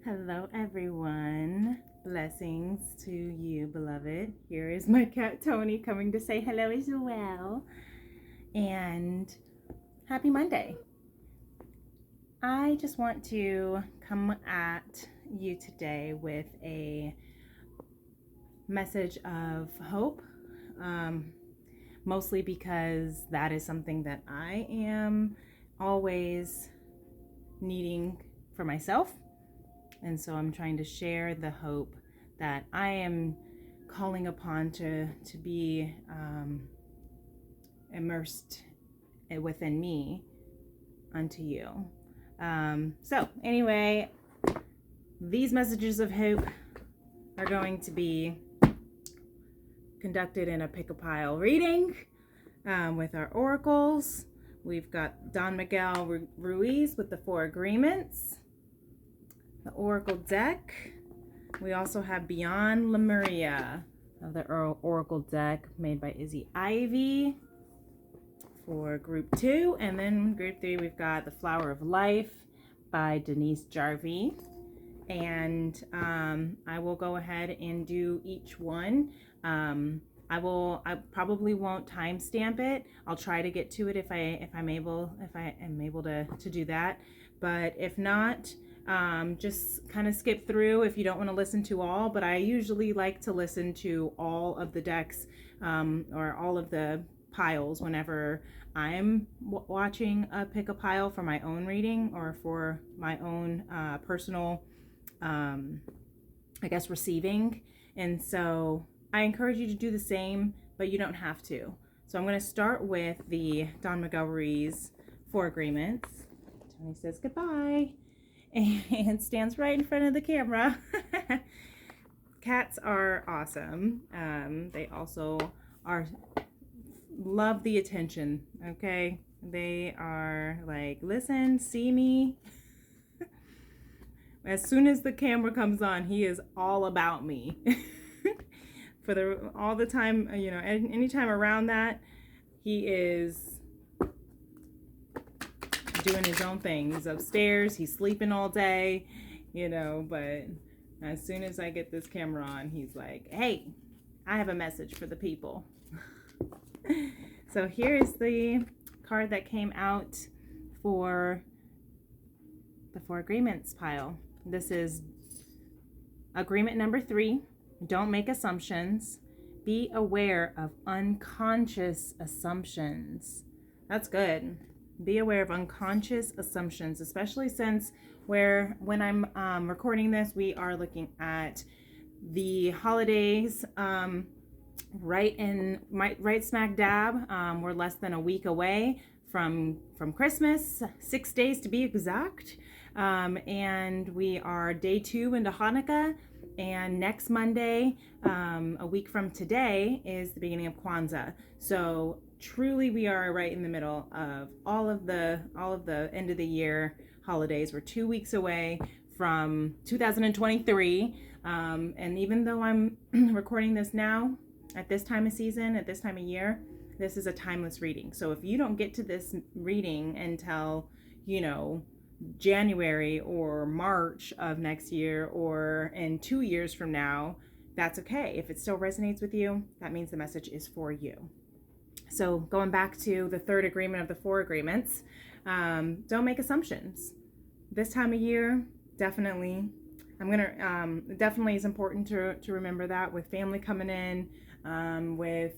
Hello, everyone. Blessings to you, beloved. Here is my cat Tony coming to say hello as well. And happy Monday. I just want to come at you today with a message of hope, mostly because that is something that I am always needing for myself. And so I'm trying to share the hope that I am calling upon to be immersed within me unto you. So anyway, these messages of hope are going to be conducted in a pick-a-pile reading with our oracles. We've got Don Miguel Ruiz with the 4 agreements, the Oracle deck. We also have Beyond Lemuria, the Oracle deck made by Izzy Ivy for group 2. And then group 3, we've got The Flower of Life by Denise Jarvie. And I will go ahead and do each one. I probably won't timestamp it. I'll try to get to it if I am able to do that. But if not, just kind of skip through if you don't want to listen to all. But I usually like to listen to all of the decks or all of the piles whenever I'm watching a pick a pile for my own reading or for my own personal receiving. And so I encourage you to do the same, but you don't have to. So I'm going to start with the Don Miguel Ruiz 4 agreements. Tony says goodbye and stands right in front of the camera. Cats are awesome. They also love the attention. Okay, they are like, listen, see me. As soon as the camera comes on, he is all about me. For all the time, anytime around that, he is doing his own thing. He's upstairs, he's sleeping all day, but as soon as I get this camera on, he's like, hey, I have a message for the people. So here is the card that came out for the 4 agreements pile. This is agreement number 3. Don't make assumptions. Be aware of unconscious assumptions. That's good. Be aware of unconscious assumptions, especially since when I'm recording this, we are looking at the holidays, right smack dab. We're less than a week away from Christmas, 6 days to be exact. And we are day 2 into Hanukkah. And next Monday, a week from today, is the beginning of Kwanzaa. So truly, we are right in the middle of all of the end of the year holidays. We're 2 weeks away from 2023. And even though I'm recording this now, at this time of season, at this time of year, this is a timeless reading. So if you don't get to this reading until, January or March of next year or in 2 years from now, that's okay. If it still resonates with you, that means the message is for you. So going back to the 3rd agreement of the 4 agreements, don't make assumptions. This time of year, definitely is important to remember that with family coming in, with,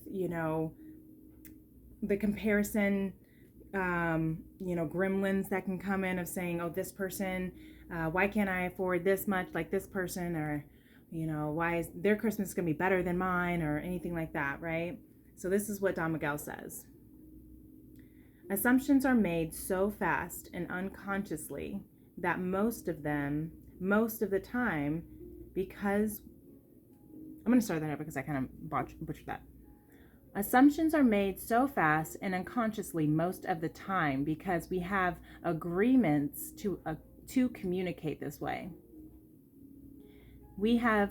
the comparison, gremlins that can come in of saying, oh, this person, why can't I afford this much like this person? Or, why is their Christmas going to be better than mine, or anything like that, right? So this is what Don Miguel says. Assumptions are made so fast and unconsciously that most of the time, because I'm going to start that up because I kind of butchered that. Assumptions are made so fast and unconsciously most of the time because we have agreements to communicate this way. We have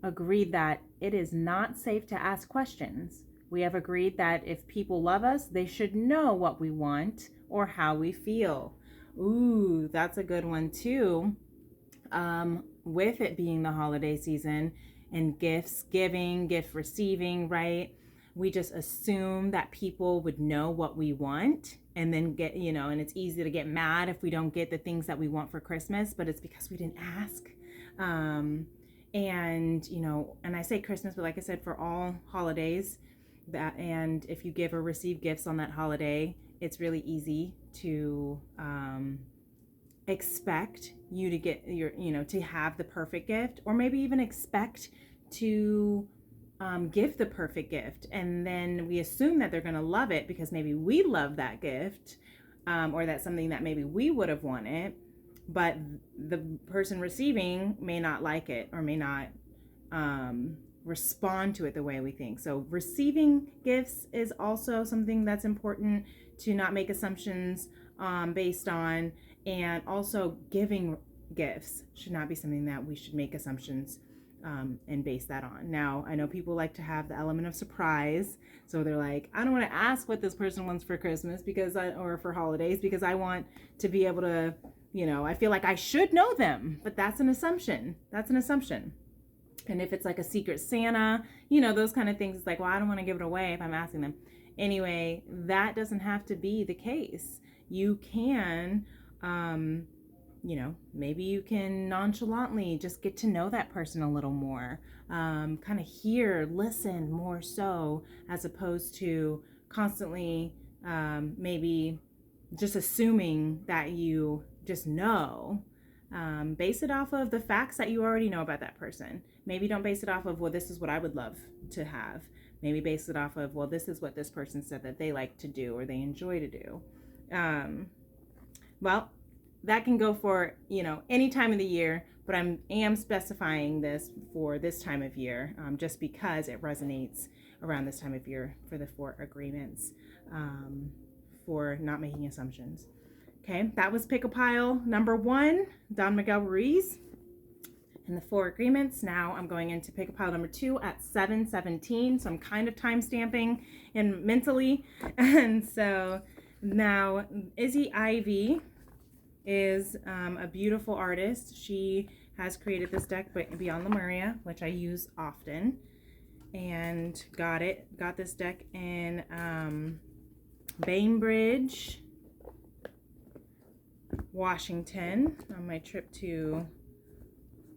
agreed that it is not safe to ask questions. We have agreed that if people love us, they should know what we want or how we feel. Ooh, that's a good one too. with it being the holiday season and gifts giving, gift receiving, right? We just assume that people would know what we want and then get, and it's easy to get mad if we don't get the things that we want for Christmas, but it's because we didn't ask. And I say Christmas, but like I said, for all holidays, and if you give or receive gifts on that holiday, it's really easy to expect you to get to have the perfect gift, or maybe even expect to give the perfect gift, and then we assume that they're going to love it because maybe we love that gift, or that's something that maybe we would have wanted, but the person receiving may not like it or may not respond to it the way we think. So receiving gifts is also something that's important to not make assumptions based on, and also giving gifts should not be something that we should make assumptions and base that on. Now, I know people like to have the element of surprise. So they're like, I don't want to ask what this person wants for Christmas or for holidays, because I want to be able to, I feel like I should know them, but that's an assumption. And if it's like a secret Santa, those kind of things, it's like, well, I don't want to give it away if I'm asking them. Anyway, that doesn't have to be the case. You can, maybe you can nonchalantly just get to know that person a little more, kind of listen more so, as opposed to constantly maybe just assuming that you just know. Base it off of the facts that you already know about that person. Maybe don't base it off of, well, this is what I would love to have. Maybe base it off of, well, this is what this person said that they like to do or they enjoy to do. Well, that can go for, any time of the year, but I am specifying this for this time of year, just because it resonates around this time of year for the 4 agreements, for not making assumptions. Okay, that was Pick a Pile number 1, Don Miguel Ruiz, and the 4 agreements. Now I'm going into Pick a Pile number 2 at 7:17, so I'm kind of time stamping and mentally. And so now Izzy Ivy is a beautiful artist. She has created this deck Beyond Lemuria, which I use often, and got this deck in Bainbridge, Washington, on my trip to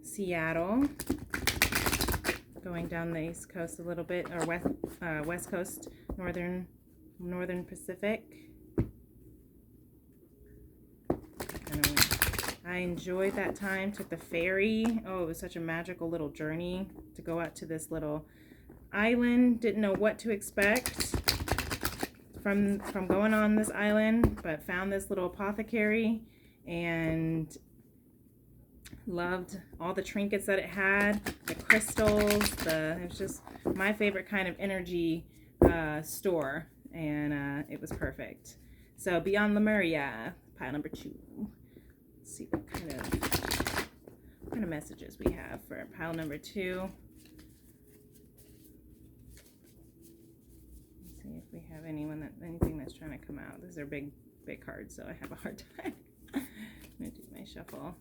Seattle, going down the East Coast a little bit, or West Coast, Northern Pacific. I enjoyed that time, took the ferry. Oh, it was such a magical little journey to go out to this little island. Didn't know what to expect from going on this island, but found this little apothecary and loved all the trinkets that it had, the crystals. It was just my favorite kind of energy store, and it was perfect. So Beyond Lemuria, pile number 2. Let's see what kind of messages we have for pile number 2. Let's see if we have anything that's trying to come out. These are big cards, so I have a hard time. I'm gonna do my shuffle.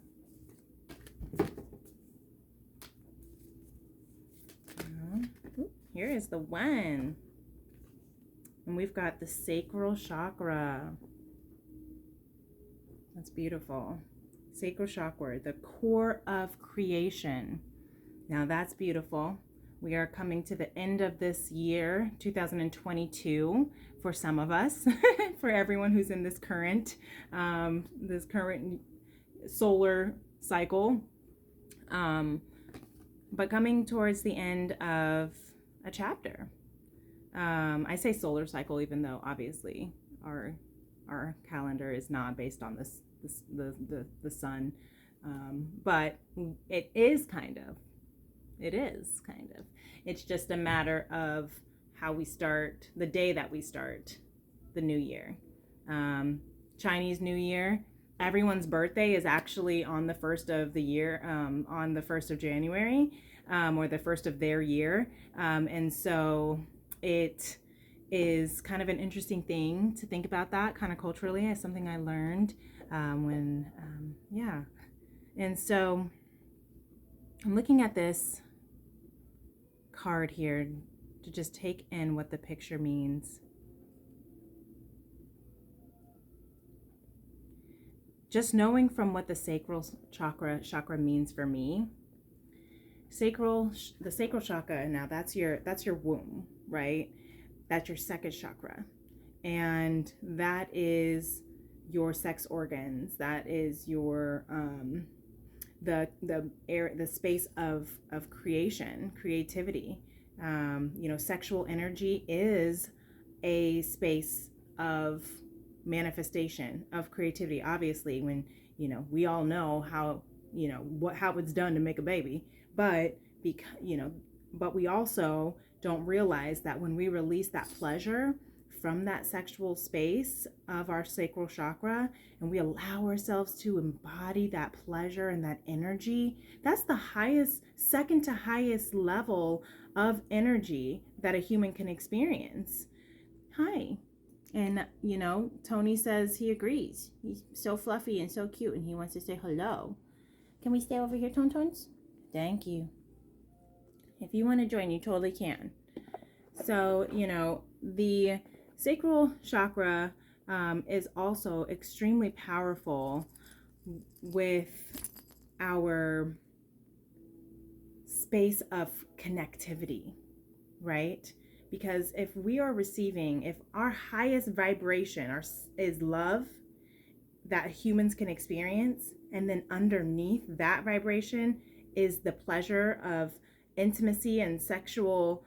Here is the 1, and we've got the sacral chakra. That's beautiful. Sacral chakra, the core of creation. Now that's beautiful. We are coming to the end of this year, 2022, for some of us, for everyone who's in this current solar cycle. But coming towards the end of a chapter. I say solar cycle, even though obviously our calendar is not based on the sun, but it is kind of. It's just a matter of how we start, the day that we start the new year. Chinese New Year, everyone's birthday is actually on the 1st of the year, on the 1st of January, or the 1st of their year. And so it is kind of an interesting thing to think about that kind of culturally. It's something I learned and so I'm looking at this card here to just take in what the picture means. Just knowing from what the sacral chakra means for me. The sacral chakra, now that's your womb, right? That's your second chakra. And that is your sex organs. That is your the space of creativity. Sexual energy is a space of manifestation of creativity. Obviously, when we all know how how it's done to make a baby, but but we also don't realize that when we release that pleasure from that sexual space of our sacral chakra, and we allow ourselves to embody that pleasure and that energy, that's the second to highest level of energy that a human can experience. Hi. And, Tony says he agrees. He's so fluffy and so cute, and he wants to say hello. Can we stay over here, Tontons? Thank you. If you want to join, you totally can. So, the sacral chakra is also extremely powerful with our space of connectivity, right? Because if our highest vibration is love that humans can experience, and then underneath that vibration is the pleasure of intimacy and sexual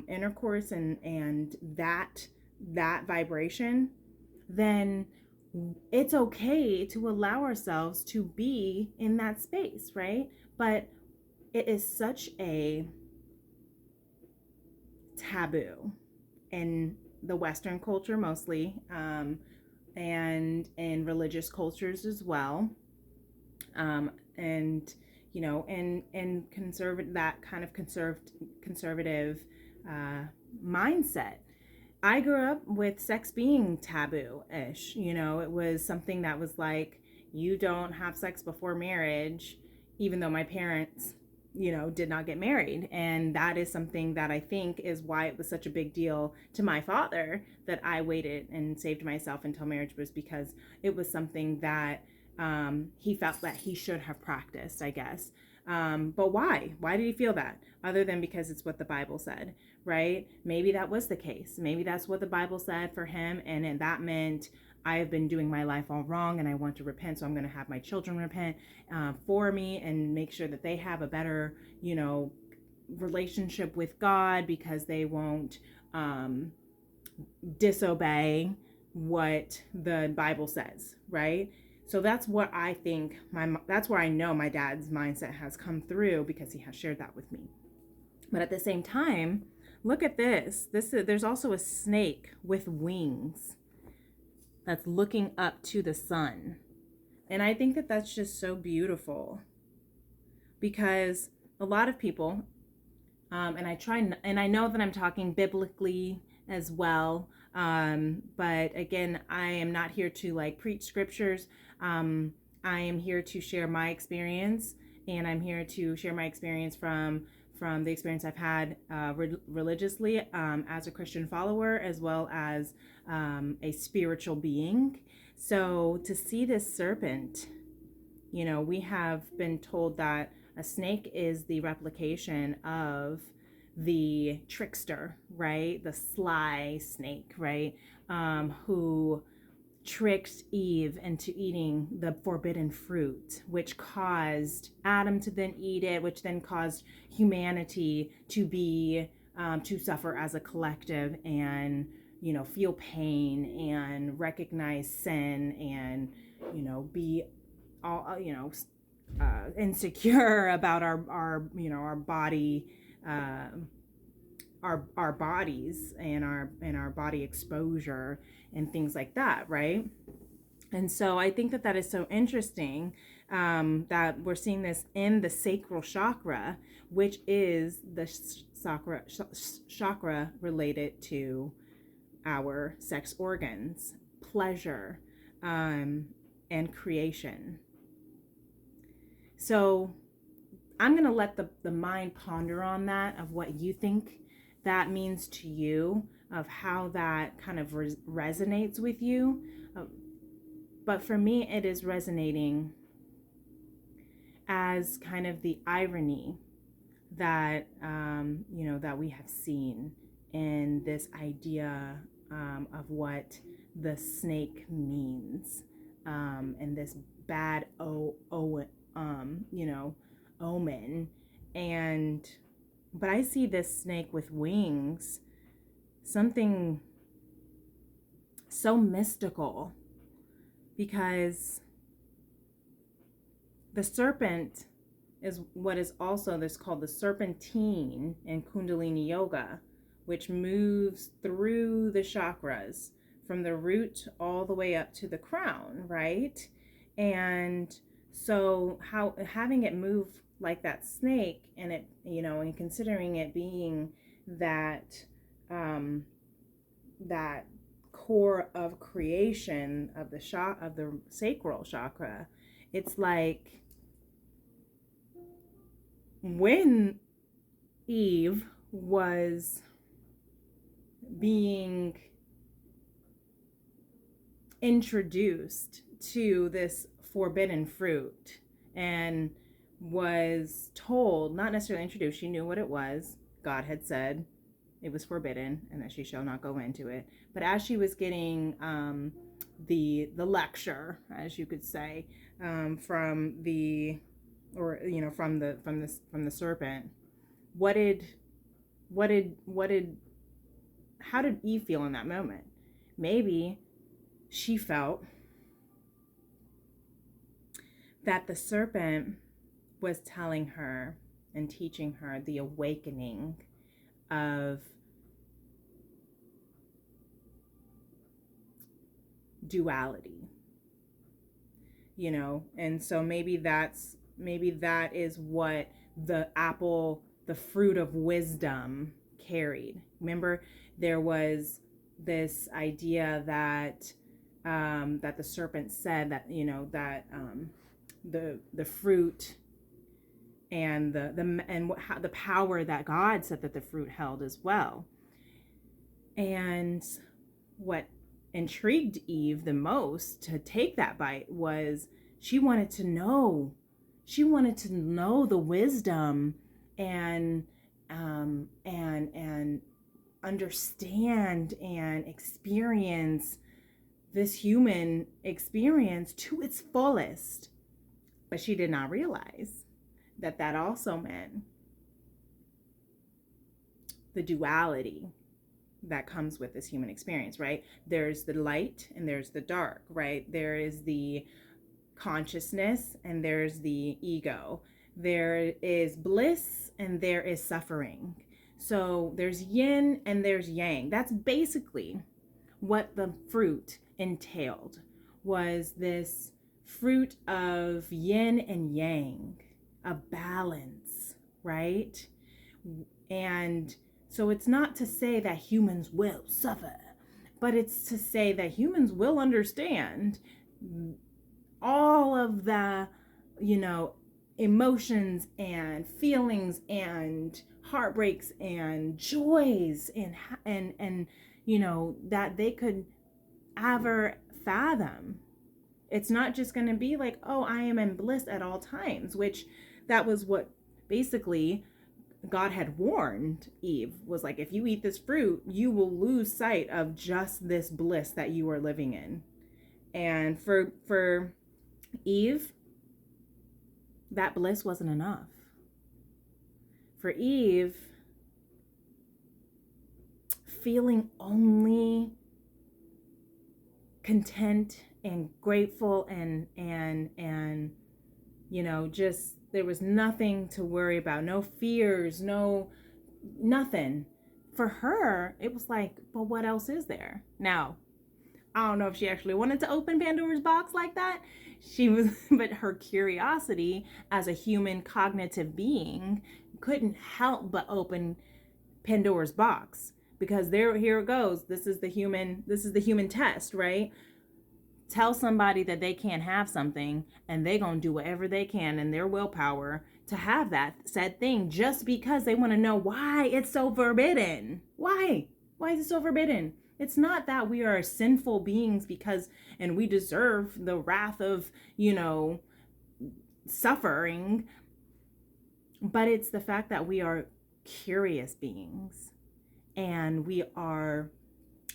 intercourse and that vibration, then it's okay to allow ourselves to be in that space, right? But it is such a taboo in the Western culture mostly, and in religious cultures as well, and conservative, that kind of conservative mindset. I grew up with sex being taboo-ish. It was something that was like, you don't have sex before marriage, even though my parents did not get married. And that is something that I think is why it was such a big deal to my father that I waited and saved myself until marriage, was because it was something that he felt that he should have practiced, I guess. But why? Why did he feel that? Other than because it's what the Bible said, right? Maybe that was the case. Maybe that's what the Bible said for him. And that meant, I have been doing my life all wrong and I want to repent. So I'm going to have my children repent for me and make sure that they have a better, relationship with God, because they won't disobey what the Bible says, right? So that's what I think, that's where I know my dad's mindset has come through, because he has shared that with me. But at the same time, look at this. There's also a snake with wings that's looking up to the sun. And I think that that's just so beautiful, because a lot of people, and I know that I'm talking biblically as well, but again, I am not here to preach scriptures. I am here to share my experience, and I'm here to share my experience from the experience I've had religiously as a Christian follower, as well as a spiritual being. So to see this serpent, we have been told that a snake is the replication of the trickster, right? The sly snake, right? Who tricked Eve into eating the forbidden fruit, which caused Adam to then eat it, which then caused humanity to suffer as a collective, and feel pain and recognize sin, and be all insecure about our body, our bodies, and our body exposure and things like that, right? And so I think that is so interesting, that we're seeing this in the sacral chakra, which is the chakra related to our sex organs, pleasure, and creation. So I'm going to let the mind ponder on that, of what you think that means to you, of how that kind of resonates with you. But for me, it is resonating as kind of the irony that, that we have seen in this idea of what the snake means, and this bad omen. But I see this snake with wings, something so mystical, because the serpent is what is also this called the serpentine in Kundalini Yoga, which moves through the chakras from the root all the way up to the crown, right? And so having it move like that snake, and it, and considering it being that that core of creation of the sacral chakra, it's like when Eve was being introduced to this forbidden fruit and was told, not necessarily introduced, she knew what it was. God had said it was forbidden and that she shall not go into it. But as she was getting the lecture, as you could say, from the serpent, how did Eve feel in that moment? Maybe she felt that the serpent was telling her and teaching her the awakening of duality, and so maybe that is what the apple, the fruit of wisdom, carried. Remember, there was this idea that that the serpent said that the fruit and the power that God said that the fruit held as well. And what intrigued Eve the most to take that bite was she wanted to know the wisdom and understand and experience this human experience to its fullest. But she did not realize that also meant the duality that comes with this human experience, right? There's the light and there's the dark, right? There is the consciousness and there's the ego. There is bliss and there is suffering. So there's yin and there's yang. That's basically what the fruit entailed, was this fruit of yin and yang, of balance, right? And so it's not to say that humans will suffer, but it's to say that humans will understand all of the, emotions and feelings and heartbreaks and joys and that they could ever fathom. It's not just going to be like, oh, I am in bliss at all times, which that was what basically God had warned Eve, was like, if you eat this fruit, you will lose sight of just this bliss that you are living in. And for Eve, that bliss wasn't enough. For Eve, feeling only content and grateful and just, there was nothing to worry about, no fears, nothing. For her, it was like, but what else is there? Now, I don't know if she actually wanted to open Pandora's box like that. But her curiosity as a human cognitive being couldn't help but open Pandora's box, because here it goes. This is the human test, right? Tell somebody that they can't have something and they're going to do whatever they can in their willpower to have that said thing just because they want to know why it's so forbidden. Why is it so forbidden? It's not that we are sinful beings and we deserve the wrath of, suffering, but it's the fact that we are curious beings and we are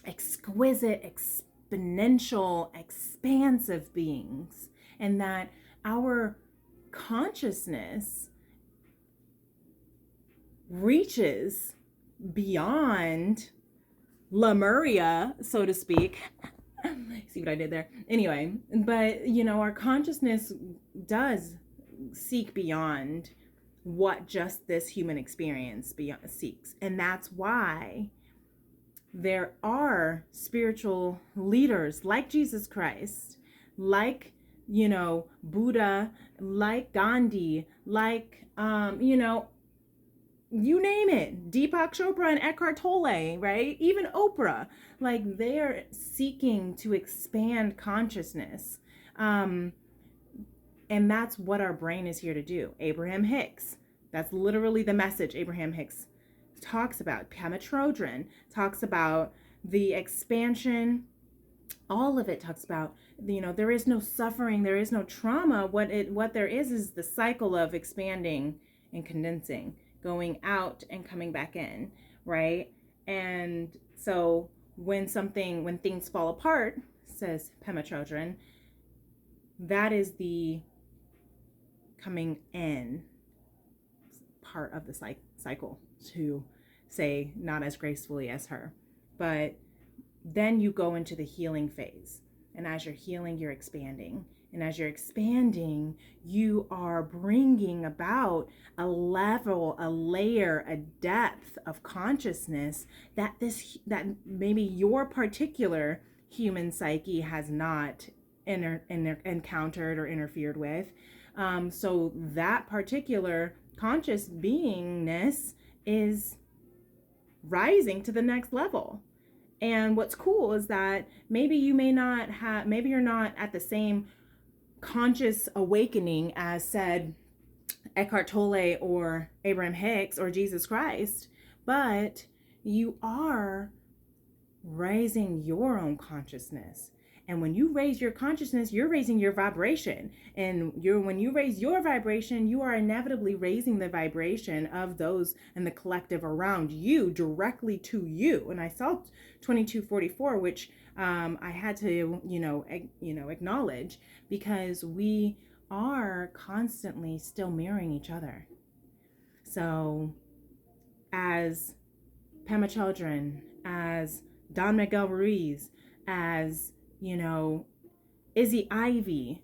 exquisite, exponential, expansive beings, and that our consciousness reaches beyond Lemuria, so to speak. See what I did there? Anyway, but our consciousness does seek beyond what just this human experience seeks. And that's why there are spiritual leaders like Jesus Christ, like, Buddha, like Gandhi, like, you name it, Deepak Chopra and Eckhart Tolle, right? Even Oprah, like they're seeking to expand consciousness. And that's what our brain is here to do. Abraham Hicks, that's literally the message Abraham Hicks talks about. Pema Chodron talks about the expansion. All of it talks about, there is no suffering, there is no trauma. What there is the cycle of expanding and condensing, going out and coming back in, right? And so when things fall apart, says Pema Chodron, that is the coming in part of the cycle, to say, not as gracefully as her. But then you go into the healing phase. And as you're healing, you're expanding. And as you're expanding, you are bringing about a level, a layer, a depth of consciousness that maybe your particular human psyche has not encountered or interfered with. So that particular conscious beingness is rising to the next level. And what's cool is that maybe you're not at the same conscious awakening as said Eckhart Tolle or Abraham Hicks or Jesus Christ, but you are raising your own consciousness. And when you raise your consciousness, you're raising your vibration. And when you raise your vibration, you are inevitably raising the vibration of those and the collective around you directly to you. And I saw 2244, which I had to, acknowledge, because we are constantly still mirroring each other. So as Pema Chodron, as Don Miguel Ruiz, as Izzy Ivy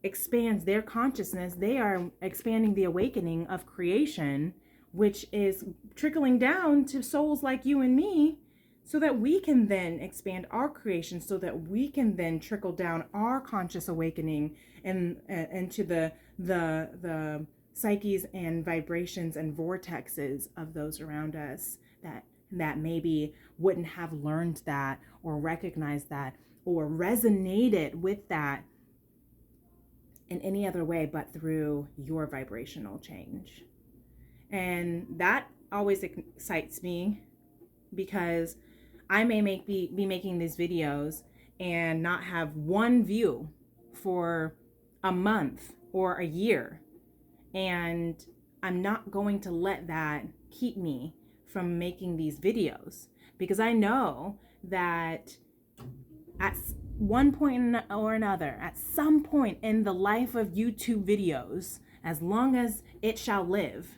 expands their consciousness, they are expanding the awakening of creation, which is trickling down to souls like you and me, so that we can then expand our creation, so that we can then trickle down our conscious awakening and into the psyches and vibrations and vortexes of those around us that maybe wouldn't have learned that or recognized that or resonated with that in any other way but through your vibrational change. And that always excites me, because I may be making these videos and not have one view for a month or a year. And I'm not going to let that keep me from making these videos, because I know that at one point or another, at some point in the life of YouTube videos, as long as it shall live,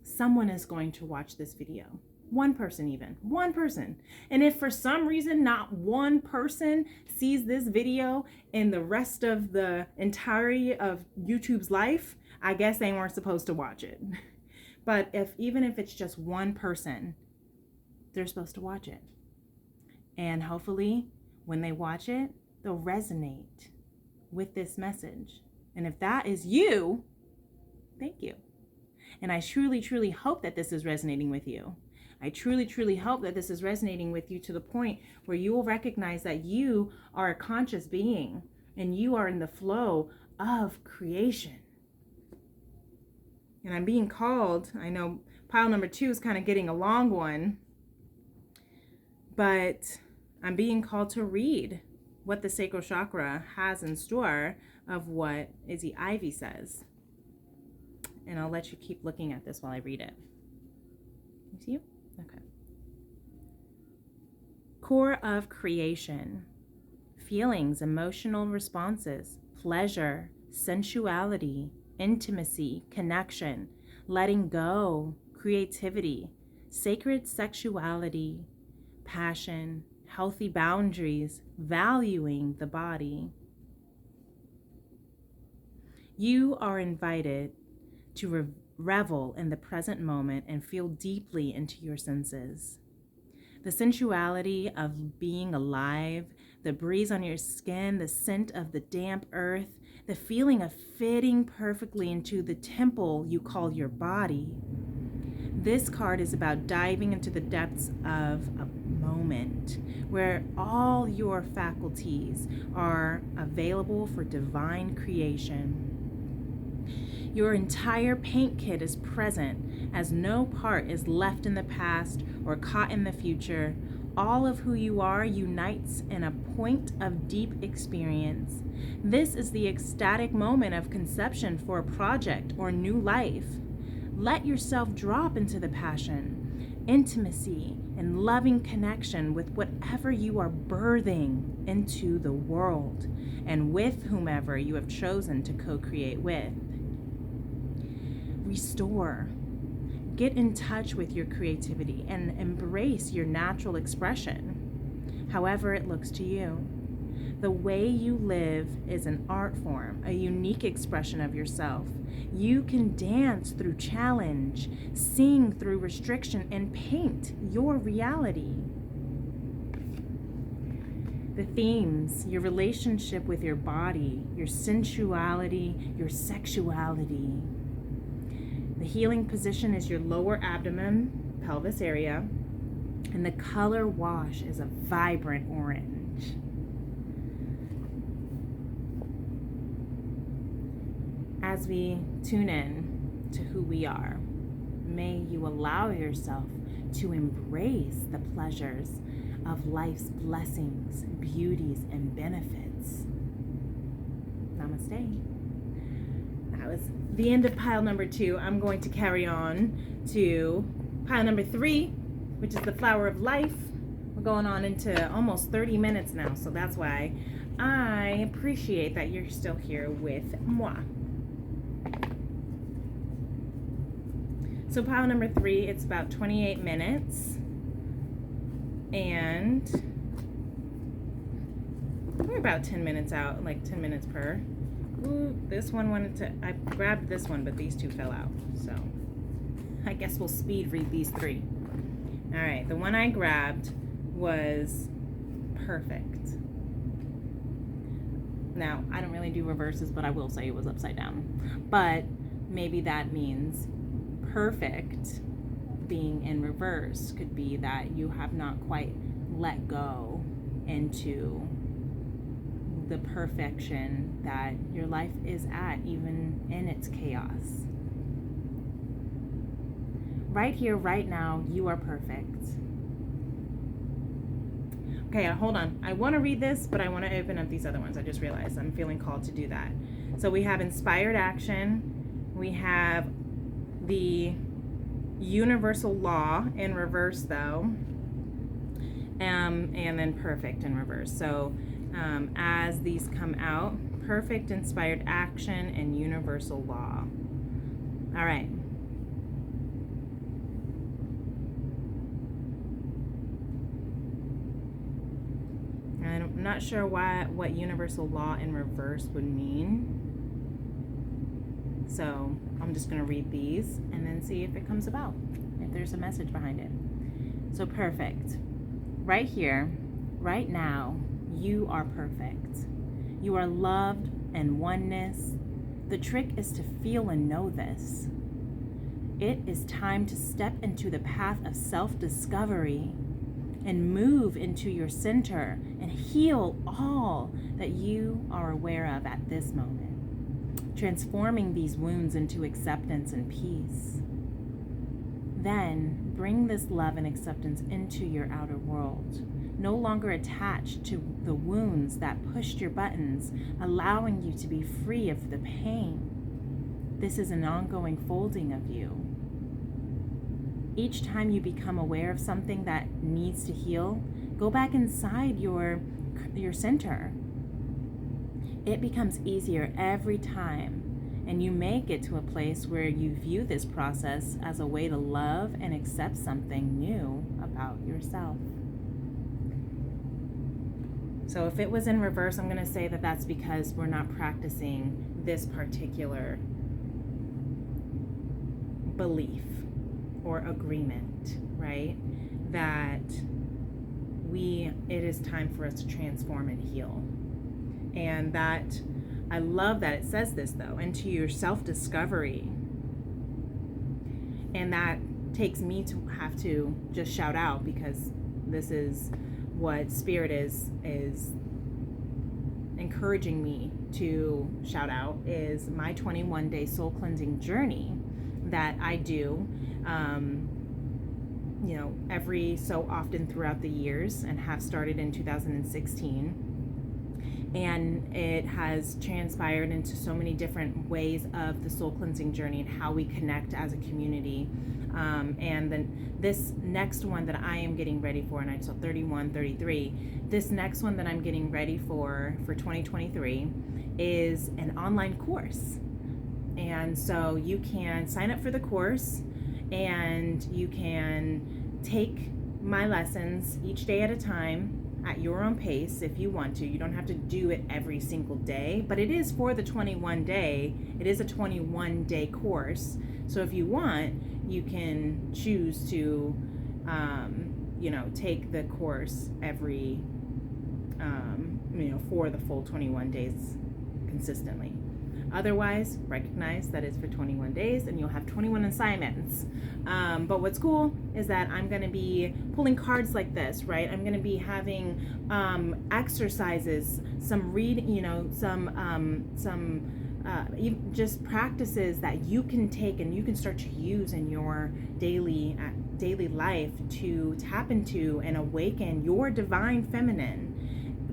someone is going to watch this video. One person, even one person. And if for some reason not one person sees this video in the rest of the entirety of YouTube's life, I guess they weren't supposed to watch it. But even if it's just one person, they're supposed to watch it. And hopefully when they watch it, they'll resonate with this message. And if that is you, thank you. And I truly, truly hope that this is resonating with you. I truly, truly hope that this is resonating with you to the point where you will recognize that you are a conscious being and you are in the flow of creation. And I'm being called, I know pile number 2 is kind of getting a long one, but I'm being called to read what the sacral chakra has in store of what Izzy Ivy says. And I'll let you keep looking at this while I read it. You see? Okay. Core of creation. Feelings, emotional responses, pleasure, sensuality, intimacy, connection, letting go, creativity, sacred sexuality, passion, healthy boundaries, valuing the body. You are invited to revel in the present moment and feel deeply into your senses. The sensuality of being alive, the breeze on your skin, the scent of the damp earth, the feeling of fitting perfectly into the temple you call your body. This card is about diving into the depths of a moment where all your faculties are available for divine creation. Your entire paint kit is present, as no part is left in the past or caught in the future. All of who you are unites in a point of deep experience. This is the ecstatic moment of conception for a project or new life. Let yourself drop into the passion, intimacy, and loving connection with whatever you are birthing into the world and with whomever you have chosen to co-create with. Restore. Get in touch with your creativity and embrace your natural expression, however it looks to you. The way you live is an art form, a unique expression of yourself. You can dance through challenge, sing through restriction, and paint your reality. The themes, your relationship with your body, your sensuality, your sexuality. The healing position is your lower abdomen, pelvis area, and the color wash is a vibrant orange. As we tune in to who we are, may you allow yourself to embrace the pleasures of life's blessings, beauties, and benefits. Namaste. That was the end of pile number 2. I'm going to carry on to pile number 3, which is the flower of life. We're going on into almost 30 minutes now, so that's why I appreciate that you're still here with moi. So pile number 3, it's about 28 minutes, and we're about 10 minutes out, like 10 minutes per. Ooh, this one I grabbed this one, but these 2 fell out, so I guess we'll speed read these 3. All right, the one I grabbed was perfect. Now, I don't really do reverses, but I will say it was upside down. But maybe that means perfect being in reverse could be that you have not quite let go into the perfection that your life is at, even in its chaos. Right here, right now, you are perfect. Okay, hold on. I want to read this, but I want to open up these other ones. I just realized I'm feeling called to do that. So we have inspired action. We have the universal law in reverse, though, and then perfect in reverse. So as these come out, perfect, inspired action, and universal law. All right. I'm not sure what universal law in reverse would mean. So I'm just going to read these and then see if it comes about, if there's a message behind it. So perfect. Right here, right now, you are perfect. You are loved and oneness. The trick is to feel and know this. It is time to step into the path of self-discovery and move into your center and heal all that you are aware of at this moment. transforming these wounds into acceptance and peace. Then bring this love and acceptance into your outer world, no longer attached to the wounds that pushed your buttons, allowing you to be free of the pain. This is an ongoing folding of you. Each time you become aware of something that needs to heal, go back inside your center. It becomes easier every time, and you may get to a place where you view this process as a way to love and accept something new about yourself. So if it was in reverse, I'm going to say that that's because we're not practicing this particular belief or agreement, right? That it is time for us to transform and heal. And that, I love that it says this though, into your self-discovery. And that takes me to have to just shout out, because this is what Spirit is encouraging me to shout out, is my 21-day soul cleansing journey that I do every so often throughout the years, and have started in 2016. And it has transpired into so many different ways of the soul cleansing journey and how we connect as a community. And then this next one that I am getting ready for, and I saw 31, 33, this next one that I'm getting ready for 2023 is an online course. And so you can sign up for the course, and you can take my lessons each day at a time at your own pace if you want to. You don't have to do it every single day, but it is for the 21 day. It is a 21-day course. So if you want, you can choose to, take the course every, for the full 21 days consistently. Otherwise, recognize that it's for 21 days and you'll have 21 assignments. But what's cool is that I'm going to be pulling cards like this, right? I'm going to be having exercises, some just practices that you can take and you can start to use in your daily life to tap into and awaken your divine feminine,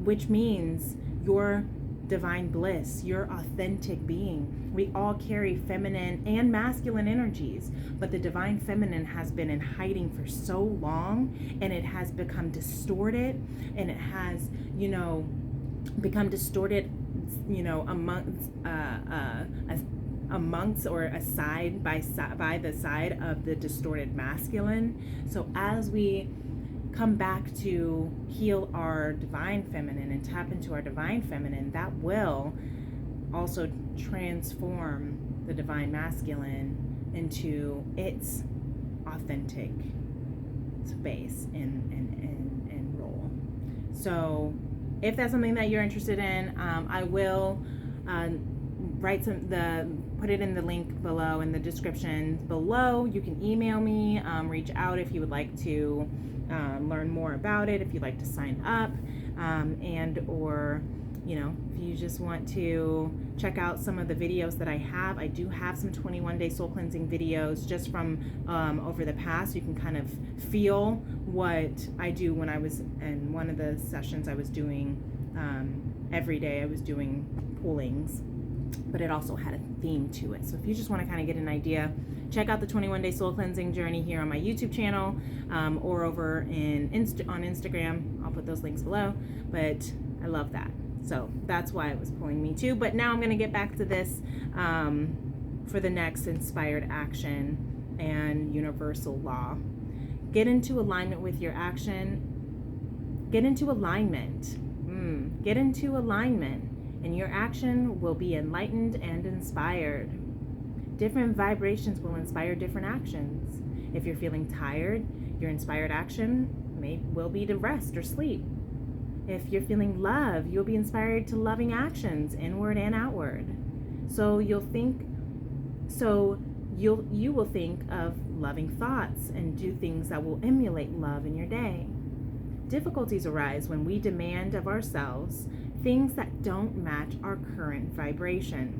which means your divine bliss, your authentic being. We all carry feminine and masculine energies, but the divine feminine has been in hiding for so long, and it has become distorted, and it has, become distorted, amongst or aside by the side of the distorted masculine. So as we come back to heal our divine feminine and tap into our divine feminine, that will also transform the divine masculine into its authentic space and role. So if that's something that you're interested in, I will put it in the link below in the description below. You can email me, reach out if you would like to learn more about it, if you'd like to sign up, or if you just want to check out some of the videos that I have. I do have some 21-day soul cleansing videos just from over the past. You can kind of feel what I do when I was in one of the sessions I was doing every day. I was doing pullings, but it also had a theme to it. So if you just want to kind of get an idea, check out the 21-day soul cleansing journey here on my YouTube channel, or over on Instagram. I'll put those links below, but I love that. So that's why it was pulling me too. But now I'm going to get back to this for the next inspired action and universal law. Get into alignment with your action. Get into alignment. Get into alignment. And your action will be enlightened and inspired. Different vibrations will inspire different actions. If you're feeling tired, your inspired action will be to rest or sleep. If you're feeling love, you'll be inspired to loving actions, inward and outward. So you will think of loving thoughts and do things that will emulate love in your day. Difficulties arise when we demand of ourselves things that don't match our current vibration.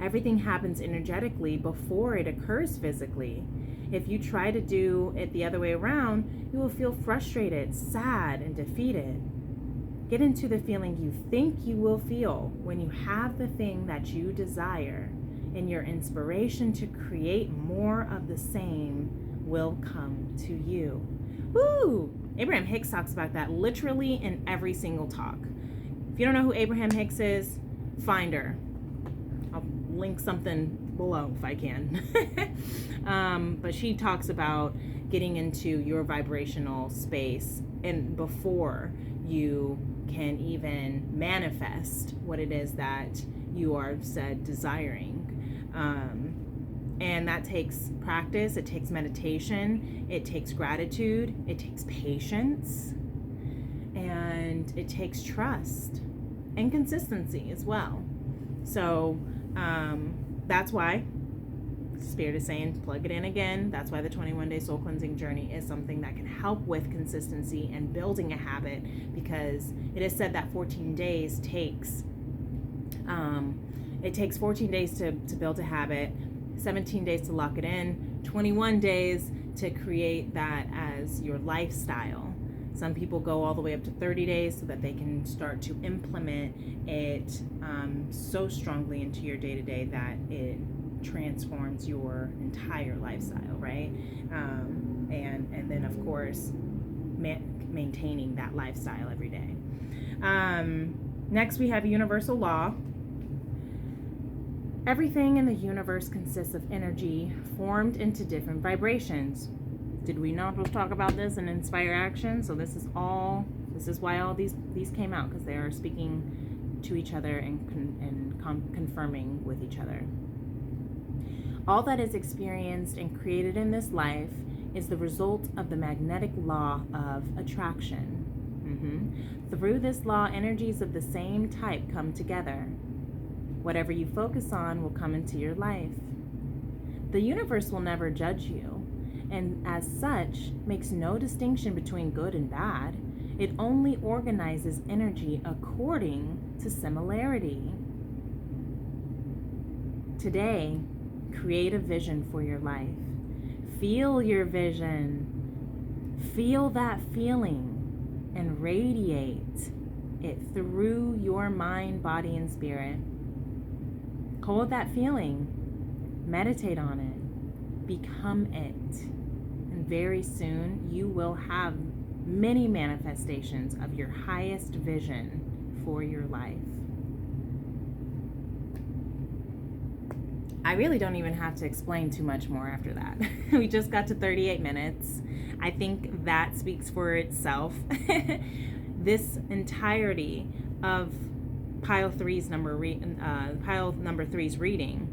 Everything happens energetically before it occurs physically. If you try to do it the other way around, you will feel frustrated, sad, and defeated. Get into the feeling you think you will feel when you have the thing that you desire, and your inspiration to create more of the same will come to you. Woo! Abraham Hicks talks about that literally in every single talk. If you don't know who Abraham Hicks is, find her. I'll link something below if I can. But she talks about getting into your vibrational space and before you can even manifest what it is that you are said desiring. And that takes practice, it takes meditation, it takes gratitude, it takes patience, and it takes trust and consistency as well. So that's why Spirit is saying plug it in again. That's why the 21-day soul cleansing journey is something that can help with consistency and building a habit, because it is said that 14 days takes it takes 14 days to build a habit, 17 days to lock it in, 21 days to create that as your lifestyle. Some people go all the way up to 30 days so that they can start to implement it so strongly into your day-to-day that it transforms your entire lifestyle, right? And then, of course, maintaining that lifestyle every day. Next, we have universal law. Everything in the universe consists of energy formed into different vibrations. Did we not just talk about this in Inspire Action? So this is why all these came out, because they are speaking to each other and confirming with each other. All that is experienced and created in this life is the result of the magnetic law of attraction. Through this law, energies of the same type come together. Whatever you focus on will come into your life. The universe will never judge you, and as such, makes no distinction between good and bad. It only organizes energy according to similarity. Today, create a vision for your life. Feel your vision. Feel that feeling and radiate it through your mind, body, and spirit. Hold that feeling. Meditate on it. Become it. And very soon you will have many manifestations of your highest vision for your life. I really don't even have to explain too much more after that. We just got to 38 minutes. I think that speaks for itself. This entirety of pile number three's reading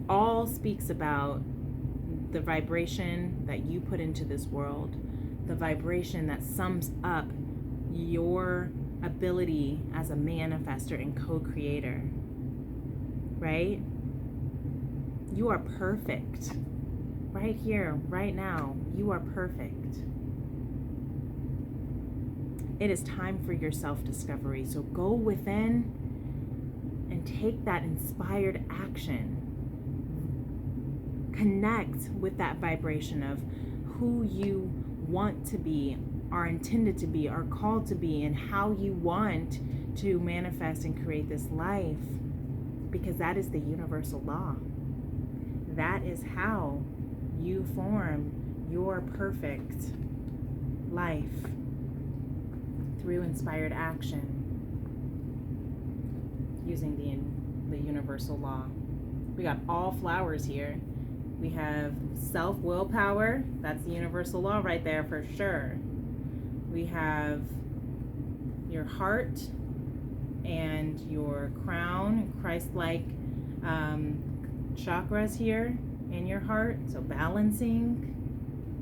all speaks about the vibration that you put into this world, the vibration that sums up your ability as a manifestor and co-creator, right? You are perfect. Right here, right now, you are perfect. It is time for your self-discovery. So go within and take that inspired action. Connect with that vibration of who you want to be, are intended to be, are called to be, and how you want to manifest and create this life. Because that is the universal law. That is how you form your perfect life. Through inspired action, using the universal law. We got all flowers here. We have self-willpower. That's the universal law right there for sure. We have your heart and your crown, Christ-like chakras here in your heart. So balancing,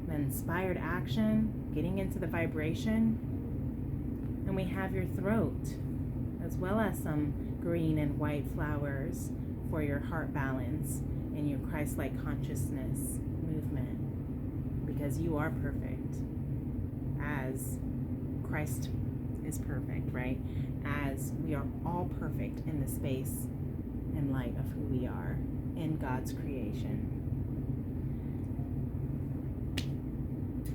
then inspired action, getting into the vibration. And we have your throat, as well as some green and white flowers for your heart balance and your Christ-like consciousness movement. Because you are perfect, as Christ is perfect, right? As we are all perfect in the space in light of who we are in God's creation.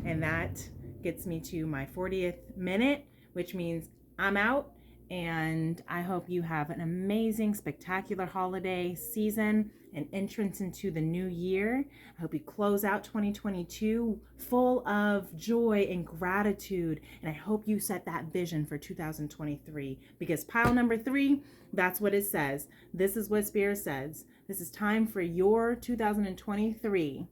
And that gets me to my 40th minute, which means I'm out. And I hope you have an amazing, spectacular holiday season and entrance into the new year. I hope you close out 2022 full of joy and gratitude. And I hope you set that vision for 2023, because pile number 3, that's what it says. This is what Spirit says. This is time for your 2023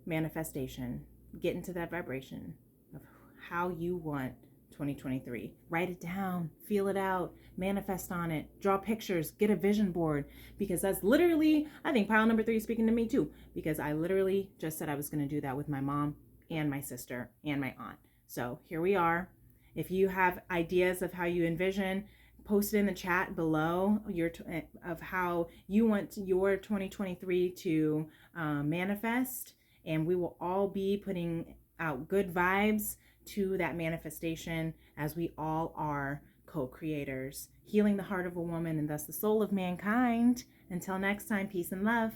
manifestation. Get into that vibration of how you want 2023. Write it down, feel it out, manifest on it, draw pictures, get a vision board, because that's literally, I think pile number 3 is speaking to me too, because I literally just said I was going to do that with my mom and my sister and my aunt. So here we are. If you have ideas of how you envision, post it in the chat below of how you want your 2023 to manifest, and we will all be putting out good vibes to that manifestation, as we all are co-creators, healing the heart of a woman and thus the soul of mankind. Until next time, peace and love.